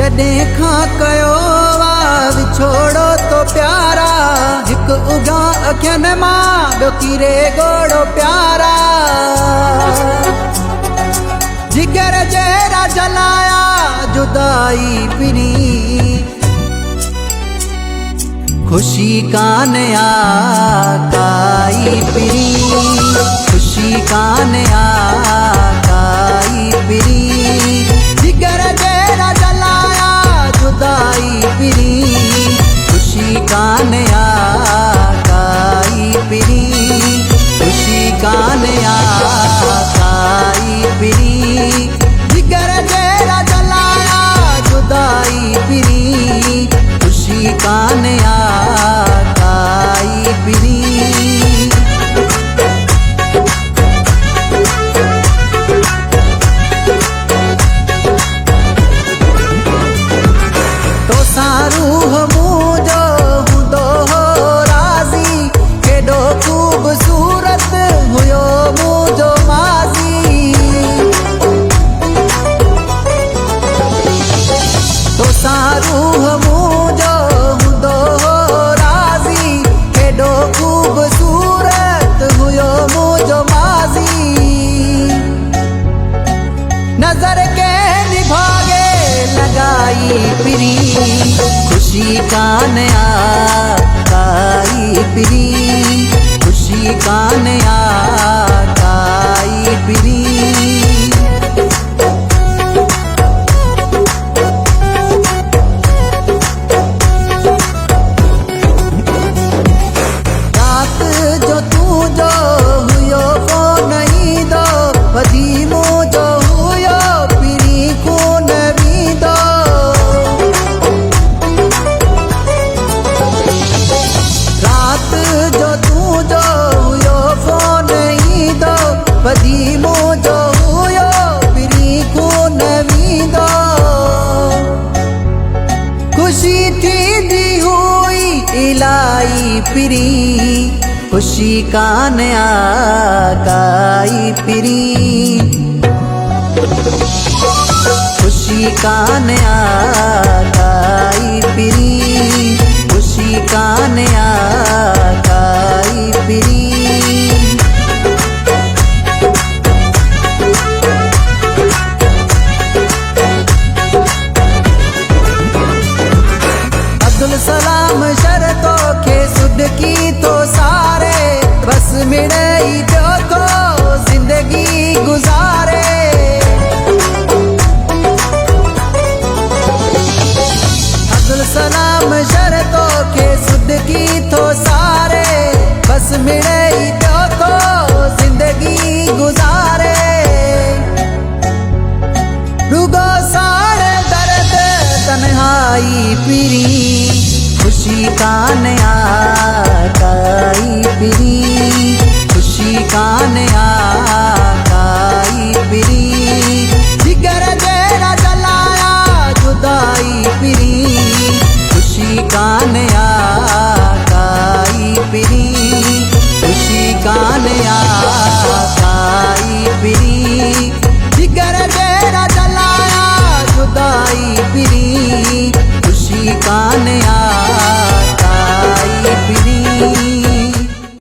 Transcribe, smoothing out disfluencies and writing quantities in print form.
जॾहिं खां कयो विछोड़ो तो प्यारा, हिक उगा अखियुनि मां ॿियो किरे गोड़ो प्यारा। जिगर जहिड़ा जलाया जुदाई पिरी, खुशी कान काई पिरी, खुशी कान काई पिरी। जिगर जहिड़ा जलाया जुदाई पिरी, खुशी कान काई पिरी, खुशी कान काई पिरी। जिगर जहिड़ा जलाया जुदाई पिरी, खुशी कान काई पिरी। रूह मुझो हूंदो हो राज़ी, केॾो ख़ूबसूरत हुयो मुझो माज़ी। तोसां रूह मुझो हूंदो हो राज़ी, केॾो ख़ूबसूरत हुयो मुझो माज़ी। नज़र के निभागे लगाई पिरी, खुशी कान काई पिरी, खुशी कान काई पिरी। रात जो तू जो हुयो कोन ईंदो, वधी मुझो हुयो पिरी कोन वींदो। जो तू जो हुयो फोन ईंदो, वधी मुझो हुयो पिरी कोन वींदो। खुशी थींदी हुई इलाही पिरी, खुशी कान काई पिरी, खुशी कान काई पिरी, खुशी कान काई पिरी। अब्दुल सलाम शरतो खे सुडकी तो सारे, बस मिड़ई पियो तो जिंदगी गुज़ारे। अब्दुल सलाम शरतो खे सुडकी तो सारे, बस मिड़ई पियो तो जिंदगी गुज़ारे। रुगो साड़े दर्द तन्हाई पिरी, खुशी कान काई पिरी, खुशी कान